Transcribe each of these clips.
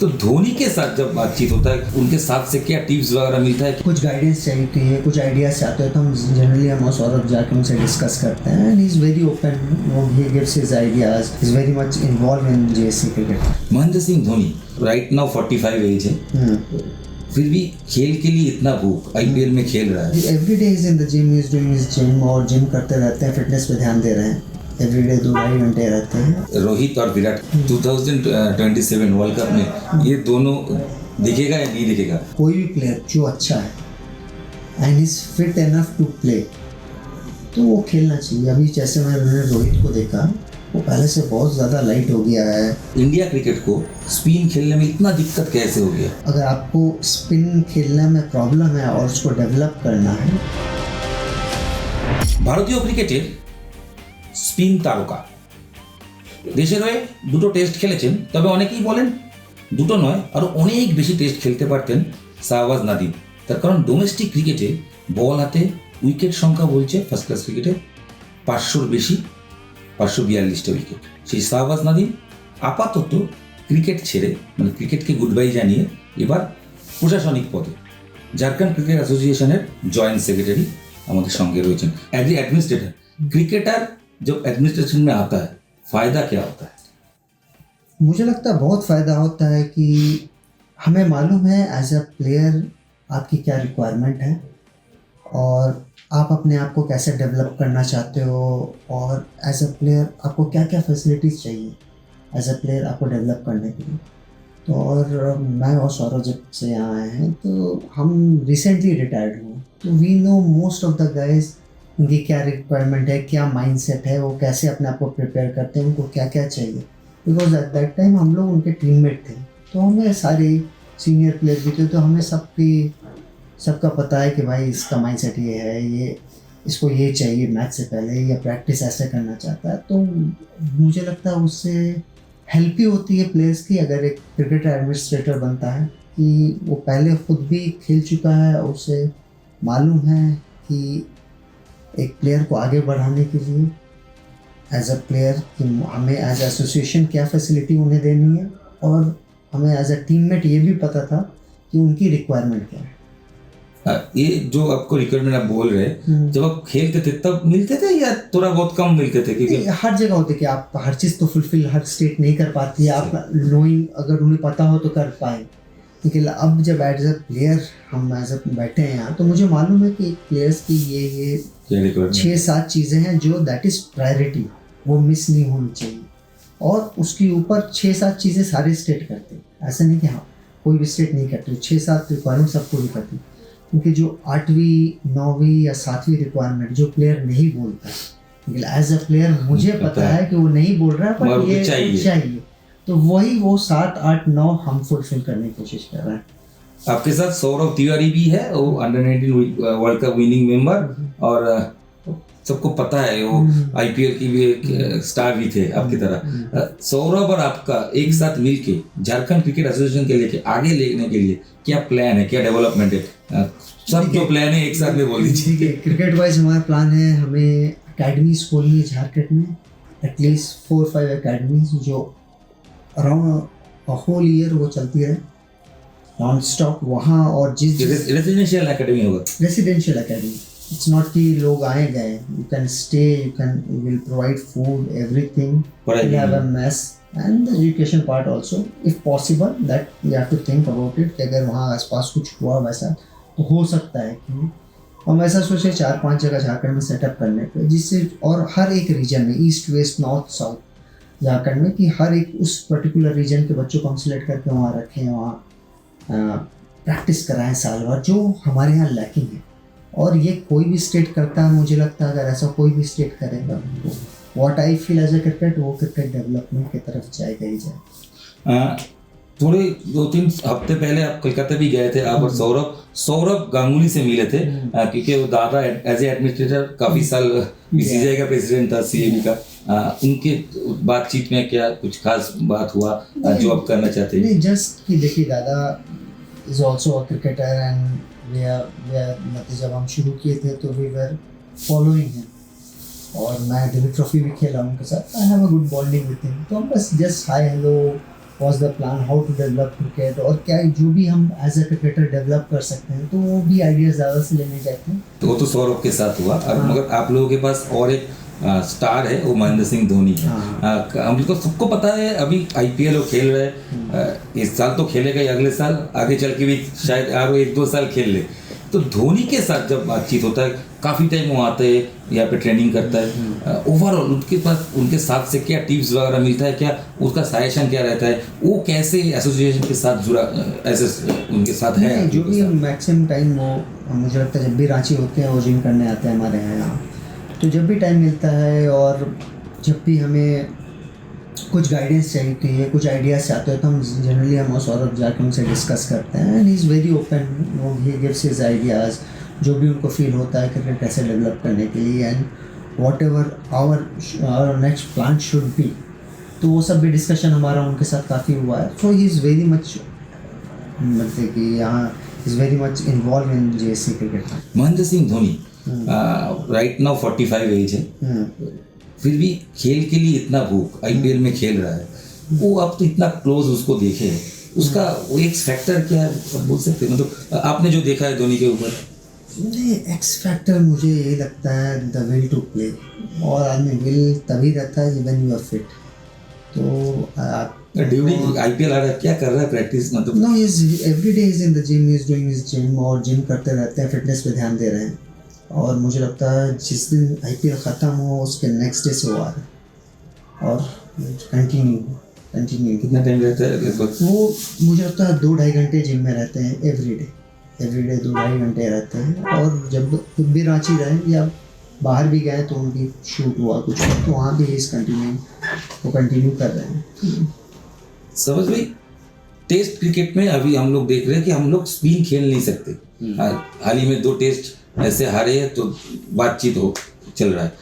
तो धोनी के साथ जब बातचीत होता है उनके साथ से क्या टिप्स वगैरह मिलता है? कुछ गाइडेंस चाहिए, कुछ आइडियाज चाहते हो तो हम जनरली हम सौरभ जाके उनसे डिस्कस करते हैं and he is very open, वो he gives his ideas, is very much involve in JSC cricket. Mahendra Singh Dhoni right now 45 age है, फिर भी खेल के लिए इतना भूख, आईपीएल में खेल रहा है। Every day is in the gym, is doing his gym और जिम करते रहते हैं, फिटनेस पे ध्यान दे रहे हैं, एवरीडे 2-2.5 घंटे रहते हैं। रोहित और विराट 2027 वर्ल्ड कप में ये दोनों दिखेगा या नहीं दिखेगा? कोई भी प्लेयर जो अच्छा है and is fit enough to play तो वो खेलना चाहिए। अभी जैसे मैंने रोहित को देखा, वो पहले से बहुत ज़्यादा लाइट हो गया है। इंडिया क्रिकेट को स्पिन खेलने में इतना दिक्कत कैसे हो गया? अगर आपको स्पिन खेलने में प्रॉब्लम है और उसको डेवलप करना है। ভারতীয় ক্রিকেটের স্পিন তারকা দেশের হয়ে দুটো টেস্ট খেলেছেন, তবে অনেকেই বলেন দুটো নয় আরও অনেক বেশি টেস্ট খেলতে পারতেন শাহবাজ নাদিম। তার কারণ ডোমেস্টিক ক্রিকেটে বল হাতে উইকেট সংখ্যা বলছে ফার্স্ট ক্লাস ক্রিকেটে 500-র বেশি, 542টা উইকেট। সেই শাহবাজ নাদিম আপাতত ক্রিকেট ছেড়ে মানে ক্রিকেটকে গুড বাই জানিয়ে এবার প্রশাসনিক পদে ঝাড়খণ্ড ক্রিকেট অ্যাসোসিয়েশনের জয়েন্ট সেক্রেটারি हमारे संगे रही एज ए एडमिनिस्ट्रेटर। क्रिकेटर जब एडमिनिस्ट्रेशन में आता है फ़ायदा क्या होता है? मुझे लगता है बहुत फ़ायदा होता है कि हमें मालूम है एज अ प्लेयर आपकी क्या रिक्वायरमेंट है और आप अपने आप को कैसे डेवलप करना चाहते हो और एज अ प्लेयर आपको क्या क्या फैसिलिटीज़ चाहिए एज अ प्लेयर आपको डेवलप करने के लिए। तो और मैं और सौरभ जब से यहाँ आए हैं तो हम रिसेंटली रिटायर्ड हुए, तो we know most of the guys उनकी क्या रिक्वायरमेंट है, क्या माइंडसेट है, वो कैसे अपने आप को प्रिपेयर करते हैं, उनको क्या क्या चाहिए। बिकॉज एट दैट टाइम हम लोग उनके टीममेट थे, तो हमें सारे सीनियर प्लेयर भी थे, तो हमें सबका पता है कि भाई इसका माइंडसेट ये है, ये इसको ये चाहिए मैच से पहले या प्रैक्टिस ऐसे करना चाहता है। तो मुझे लगता है उससे हेल्प ही होती है प्लेयर्स की अगर एक क्रिकेट एडमिनिस्ट्रेटर बनता है कि वो पहले खुद भी खेल चुका है, उसे मालूम है कि एक प्लेयर को आगे बढ़ाने के लिए एज अ प्लेयर कि हमें एज एसोसिएशन क्या फैसिलिटी उन्हें देनी है और हमें एज अ टीममेट ये भी पता था कि उनकी रिक्वायरमेंट क्या है। ये जो आपको रिक्वायरमेंट आप बोल रहे हैं, जब आप खेलते थे तब मिलते थे या थोड़ा बहुत कम मिलते थे? क्योंकि हर जगह होते कि आप हर चीज़ तो फुलफिल हर स्टेट नहीं कर पाती है, आप नोइंग अगर उन्हें पता हो तो कर पाए। लेकिन अब जब एज अ प्लेयर हम एज अ बैठे हैं यहाँ, तो मुझे मालूम है कि प्लेयर्स की ये 6-7 चीज़ें हैं जो दैट इज़ प्रायोरिटी, वो मिस नहीं होनी चाहिए। और उसके ऊपर 6-7 चीज़ें सारे स्टेट करते, ऐसा नहीं कि हाँ कोई भी स्टेट नहीं करती, 6-7 रिक्वायरमेंट सबको भी करती। क्योंकि जो 8वीं 9वीं या 7वीं रिक्वायरमेंट जो प्लेयर नहीं बोलता, लेकिन एज अ प्लेयर मुझे पता है कि वो नहीं बोल रहा है पर ये चाहिए, तो वही वो 7, 8, 9 हम फुलफिल करने की कोशिश कर रहे हैं। आपके साथ सौरभ तिवारी भी है, वो under-19 world cup winning member और सबको पता है वो आईपीएल की भी एक स्टार भी थे आपकी तरह। सौरभ और आपका एक साथ मिलके झारखंड क्रिकेट एसोसिएशन के लेके आगे लेने के लिए क्या प्लान है, क्या डेवलपमेंट है? सब जो प्लान है एक साथ में बोल दीजिए। क्रिकेट वाइज हमारा प्लान है हमें अकेडमीज खोलनी है झारखंड में, एटलीस्ट 4-5 अकेडमीज जो अराउंड होल ईयर वो चलती है नॉन स्टॉप वहाँ। और जिस रेसिडेंशियल एकेडमी होगा, रेसिडेंशियल एकेडमी, इट्स नॉट कि लोग आए गए, you can stay, you will provide food everything, you have a mess and the education part also if possible, that you have to think about it कि अगर वहाँ आसपास कुछ हुआ वैसा तो हो सकता है कि हम ऐसा सोचे 4-5 जगह झारखंड में सेटअप करने पे, जिससे और हर एक रीजन में east west north south Jharkhand में कि हर एक उस पर्टिकुलर रीजन के बच्चों को हम सिलेक्ट करके वहाँ रखें, वहाँ प्रैक्टिस कराएं साल भर, जो हमारे यहाँ लैकिंग है। और ये कोई भी स्टेट करता है, मुझे लगता है अगर ऐसा कोई भी स्टेट करेगा तो what I feel as a cricket, वो क्रिकेट डेवलपमेंट की तरफ जाएगा ही जाएगा। थोड़े 2-3 हफ्ते पहले आप कलकत्ता भी गए थे, आप और सौरभ गांगुली से मिले थे क्योंकि वो दादा एज ए एडमिनिस्ट्रेटर काफ़ी साल बीसीसीआई का प्रेसिडेंट था, सीएबी का। उनके बातचीत में क्या कुछ खास बात हुआ जो आप करना चाहते हैं? नहीं, जस्ट कि देखिए दादा is also a cricketer and मतलब जब हम शुरू किए थे तो वी वर फॉलोइंग हिम और मैं दिल्ली ट्रॉफी भी खेला उनके साथ, I have a good bonding with him. तो हम बस just hi hello was the plan how to develop cricket, और क्या जो भी हम एज अ क्रिकेटर डेवलप कर सकते हैं, तो वो भी आइडिया ज़्यादा से लेने चाहते हैं। तो वो तो सौरभ के साथ हुआ, अब मगर आप लोगों के पास और एक स्टार है, वो महेंद्र सिंह धोनी है। हमको सबको पता है अभी आईपीएल वो खेल रहे हैं, इस साल तो खेलेगा ही, अगले साल आगे चल के भी शायद और 1-2 साल खेल ले। तो धोनी के साथ जब बातचीत होता है, काफ़ी टाइम वो आते हैं यहाँ पे ट्रेनिंग करता है, ओवरऑल उनके पास उनके साथ से क्या टिप्स वगैरह मिलता है, क्या उसका सजेशन क्या रहता है, वो कैसे एसोसिएशन के साथ जुड़ा, ऐसे उनके साथ है? जो भी मैक्सिमम टाइम वो, मुझे लगता है जब भी रांची होते हैं वो जिम करने आते हैं हमारे यहाँ, तो जब भी टाइम मिलता है और जब भी हमें कुछ गाइडेंस चाहिए है, कुछ आइडियाज़ चाहते हैं, तो हम जनरली हम और सौरभ जाके उनसे डिस्कस करते हैं। And he is very open, वो ही गिव्स हिज आइडियाज़, जो भी उनको फील होता है क्रिकेट कैसे डेवलप करने के लिए, and whatever our next plan should be, तो वो सब भी डिस्कशन हमारा उनके साथ काफ़ी हुआ है। So he is very much, मतलब कि यहाँ is very much involve in JSC cricket. Mahendra Singh Dhoni right now 45 age है, फिर भी खेल के लिए इतना भूख, आईपीएल में खेल रहा है, वो आप तो इतना क्लोज उसको देखे, उसका वो एक्स फैक्टर क्या है, आप बोल सकते हैं? मतलब आपने जो देखा है धोनी के ऊपर। नहीं, एक्स फैक्टर मुझे यही लगता है द विल टू प्ले, और आदमी विल तभी रहता है व्हेन यू आर फिट। तो ड्यूरिंग आईपीएल आ रहा है, क्या कर रहा है प्रैक्टिस, मतलब? No, is every day is in the gym, is doing his gym, और जिम करते रहते हैं, फिटनेस पे ध्यान दे रहे हैं। और मुझे लगता है जिस दिन आईपीएल ख़त्म हो उसके नेक्स्ट डे से वो आ रहा है, और कंटिन्यू। कितना टाइम रहता है लगभग? वो मुझे लगता है 2-2.5 घंटे जिम में रहते हैं एवरी डे 2-2.5 घंटे रहते हैं। और जब भी रांची रहे या बाहर भी गए तो उनकी शूट हुआ कुछ, तो वहाँ भी इस कंटिन्यू कर रहे हैं। समझ भाई, टेस्ट क्रिकेट में अभी हम लोग देख रहे हैं कि हम लोग स्पिन खेल नहीं सकते। हाल ही में 2 टेस्ट ऐसे हारे हैं, तो बातचीत हो चल रहा है,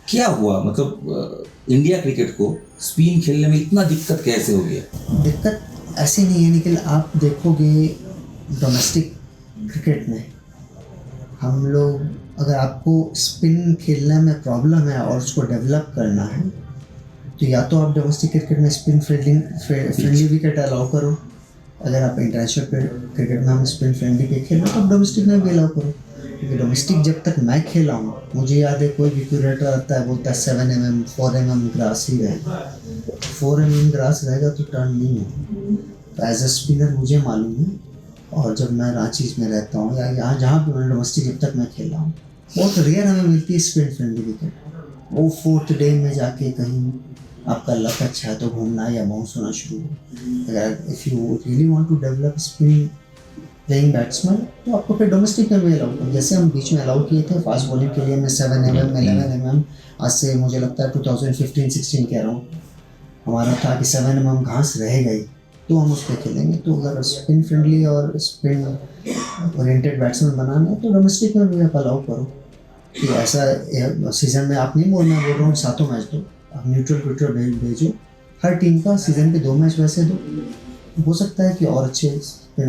क्या हुआ, मतलब इंडिया क्रिकेट को स्पिन खेलने में इतना दिक्कत कैसे हो गया? दिक्कत ऐसी नहीं है, लेकिन आप देखोगे डोमेस्टिक क्रिकेट में हम लोग, अगर आपको स्पिन खेलने में प्रॉब्लम है और उसको डेवलप करना है, तो या तो आप डोमेस्टिक क्रिकेट में स्पिन फ्रेंडली विकेट अलाउ करो। अगर आप इंटरनेशनल क्रिकेट में हम स्पिन फ्रेंडली पे खेल रहे हैं तो आप डोमेस्टिक में भी अलाउ करो। क्योंकि डोमेस्टिक जब तक मैं खेला हूँ, मुझे याद है कोई भी क्यूरेटर आता है बोलता है 7 mm 4 mm ग्रास ही रहेगा, 4 mm ग्रास रहेगा तो टर्न नहीं है। तो एज अ स्पिनर मुझे मालूम है, और जब मैं रांची में रहता हूँ या यहाँ जहाँ भी मैंने डोमेस्टिक जब तक मैं खेला हूँ, बहुत रेयर हमें मिलती है स्पिन फ्रेंडली विकेट। वो 4th डे में जाके कहीं आपका लक अच्छा है तो घूमना या बाउंस होना शुरू हो। अगर if you really want to develop spin playing batsman, तो आपको फिर डोमेस्टिक में भी अलाउ करो। जैसे हम बीच में अलाउ किए थे फास्ट बॉलिंग के लिए, मैं 7 mm 11 mm, आज से मुझे लगता है 2015-16 कह रहा हूँ, हमारा था कि 7 mm घास रहेगा ही तो हम उस पर खेलेंगे। तो अगर स्पिन फ्रेंडली और स्पिन ओरिएंटेड बैट्समैन बनाना है तो डोमेस्टिक में भी आप अलाउ करो। कि ऐसा सीज़न में आप नहीं मैं बोल रहा हूँ 7 मैच दो, आप न्यूट्रल भेजो, हर टीम का सीज़न पे 2 मैच वैसे दो, हो सकता है कि और अच्छे।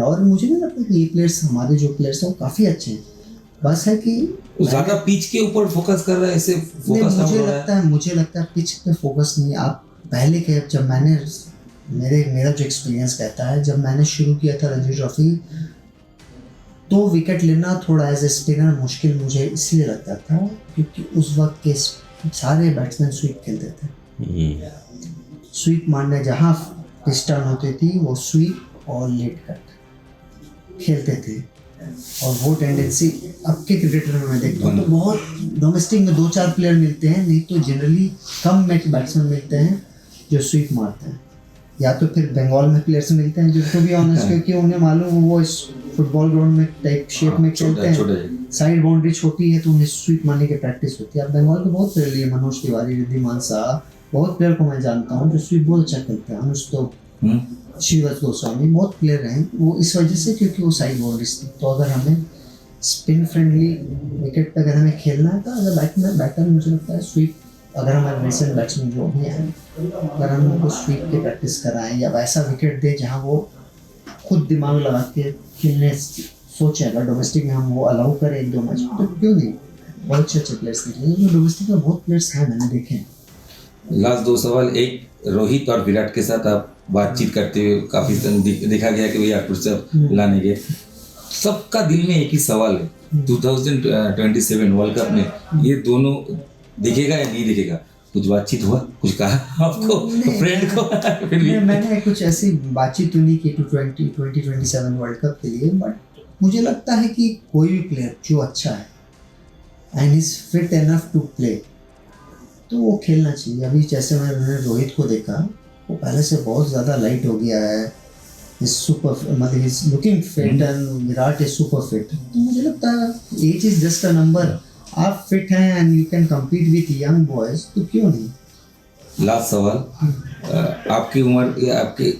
और मुझे नहीं लगता कि ये प्लेयर्स, हमारे जो प्लेयर्स हैं वो काफ़ी अच्छे हैं, बस है कि ज़्यादा पिच के ऊपर फोकस कर रहा है, ऐसे फोकस मुझे लगता है पिच पे फोकस नहीं। आप पहले के, जब मेरा जो एक्सपीरियंस कहता है, जब मैंने शुरू किया था रणजी ट्रॉफी, तो विकेट लेना थोड़ा एज ए स्पिनर मुश्किल मुझे इसलिए लगता था क्योंकि उस वक्त के सारे बैट्समैन स्वीप खेलते थे। स्वीप मारने जहाँ पिच टर्न होती थी वो स्वीप और लेट कट खेलते थे, और वो टेंडेंसी अब के क्रिकेटर में मैं देखता हूँ। तो बहुत डोमेस्टिक में 2-4 प्लेयर मिलते हैं, नहीं तो जनरली कम बैट्समैन मिलते हैं जो स्वीप मारते हैं, या तो फिर बंगाल में प्लेयर्स मिलते हैं जो भी ऑनेस्ट, क्योंकि उन्हें मालूम वो इस फुटबॉल ग्राउंड में टाइप शेप में खेलते हैं, साइड बाउंड्री छोटी है तो उन्हें स्वीप मारने की प्रैक्टिस होती है। अब बंगाल के बहुत प्लेयर लिए, मनोज तिवारी, रिद्धिमान शाह, बहुत प्लेयर को मैं जानता हूँ जो स्वीप बहुत अच्छा खेलते हैं। अनुज तो श्रीवत्स गोस्वामी, बहुत प्लेयर हैं वो इस वजह से क्योंकि वो साइड बाउंड्रीज थी। तो अगर हमें स्पिन फ्रेंडली विकेट पर अगर हमें खेलना है तो अगर बैटर मुझे लगता है स्वीप, अगर हमारे रिसेंट बैट्समैन जो भी हैं, अगर हम उनको स्वीप की प्रैक्टिस कराएं या वैसा विकेट दें जहाँ वो खुद दिमाग लगा के खेलने सोचें, अगर डोमेस्टिक में हम वो अलाउ करें 1-2 मैच, तो क्यों नहीं। बहुत अच्छे प्लेयर्स निकले, डोमेस्टिक में बहुत प्लेयर्स हैं, मैंने देखे हैं। लास्ट 2 सवाल, एक रोहित और विराट के साथ आप बातचीत करते हुए काफी देखा गया कि भैया पुरस्कार लाने गए। सबका दिल में एक ही सवाल है, 2027 वर्ल्ड कप में ये दोनों दिखेगा या नहीं दिखेगा? कुछ बातचीत हुआ, कुछ कहा आपको फ्रेंड को? फिर भी मैंने कुछ ऐसी बातचीत तो नहीं की 2027 वर्ल्ड कप के लिए, बट मुझे लगता है कि कोई भी प्लेयर जो अच्छा है and is fit enough to play तो वो खेलना चाहिए। अभी जैसे मैंने रोहित को देखा, वो पहले से बहुत ज़्यादा लाइट हो गया है, सुपर मतलब is looking fit and Virat is super fit. तो मुझे लगता है age is just a number, आप फिट हैं and you can compete with young boys, तो क्यों नहीं। लास्ट सवाल, आपकी उम्र या आपकी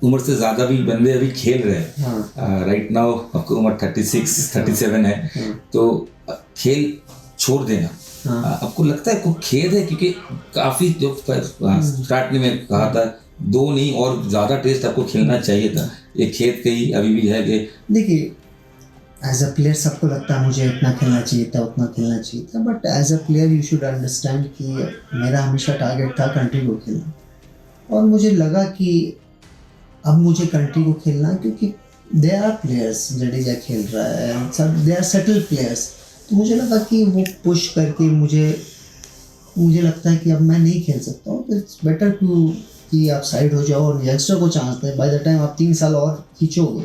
उम्र से ज्यादा भी बंदे अभी खेल रहे हैं राइट नाउ, आपकी उम्र 37 है, तो खेल छोड़ देना आपको लगता है, को खेद है? क्योंकि काफी जो स्टार्ट में कहा था 2 नहीं और ज्यादा टेस्ट आपको खेलना चाहिए था, ये खेद कहीं अभी भी है कि? देखिए एज अ प्लेयर सबको लगता है मुझे इतना खेलना चाहिए था, उतना खेलना चाहिए था, but as a player you should understand कि मेरा हमेशा टारगेट था कंट्री को खेलना, और मुझे लगा कि अब मुझे कंट्री को खेलना, क्योंकि दे आर प्लेयर्स, जडेजा खेल रहा है, सब दे आर सेटल प्लेयर्स, तो मुझे लगा कि वो पुश करके मुझे लगता है कि अब मैं नहीं खेल सकता हूँ, तो इट्स बेटर टू कि आप साइड हो जाओ और यंगस्टर को चांस दें। बाय द टाइम आप 3 साल और खींचोगे,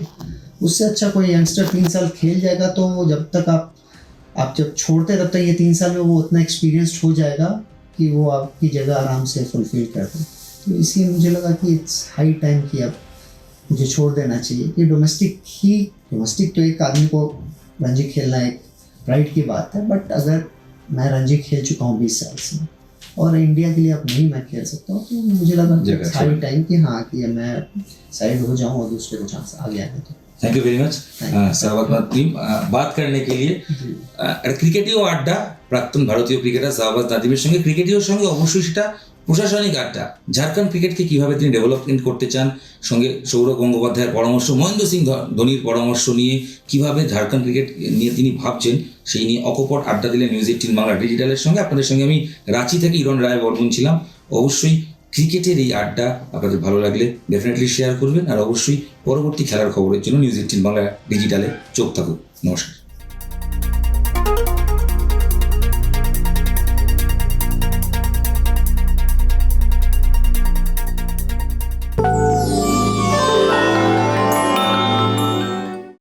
उससे अच्छा कोई यंगस्टर 3 साल खेल जाएगा, तो जब तक आप जब छोड़ते तब तक ये 3 साल में वो उतना एक्सपीरियंस्ड हो जाएगा कि वो आपकी जगह आराम से फुलफिल कर दे। तो इसलिए मुझे लगा कि इट्स हाई टाइम कि अब मुझे छोड़ देना चाहिए कि डोमेस्टिक तो एक आदमी को रणजी खेलना एक प्राइड की बात है, बट अगर मैं रणजी खेल चुका हूँ 20 साल से और इंडिया के लिए अब नहीं मैं खेल सकता हूँ, तो मुझे लगा हाई टाइम कि हाँ कि मैं साइड हो जाऊँ और दूसरे को चांस आ गया है। तो thank you very much Shahbaz team बात करने के लिए। ক্রিকেটীয় আড্ডা প্রাক্তন ভারতীয় ক্রিকেটার শাহবাজ নাদিমের সঙ্গে, ক্রিকেটীয় সঙ্গে অবশ্যই সেটা প্রশাসনিক আড্ডা। ঝাড়খণ্ড ক্রিকেটকে কিভাবে তিনি ডেভেলপমেন্ট করতে চান, সঙ্গে সৌরভ গঙ্গোপাধ্যায়ের পরামর্শ, মহেন্দ্র সিং ধোনির পরামর্শ নিয়ে কিভাবে ঝাড়খণ্ড ক্রিকেট নিয়ে তিনি ভাবছেন, সেই নিয়ে অকপট আড্ডা দিলেন নিউজ 18 বাংলা ডিজিটালের সঙ্গে। আপনাদের সঙ্গে আমি রাঁচি থেকে ইরন রায় বর্মন ছিলাম। অবশ্যই ক্রিকেটের এই আড্ডা আপনাদের ভালো লাগলে ডেফিনেটলি শেয়ার করবেন, আর অবশ্যই পরবর্তী খেলার খবরের জন্য নিউজ 18 বাংলা ডিজিটালে চোখ থাকুক। নমস্কার।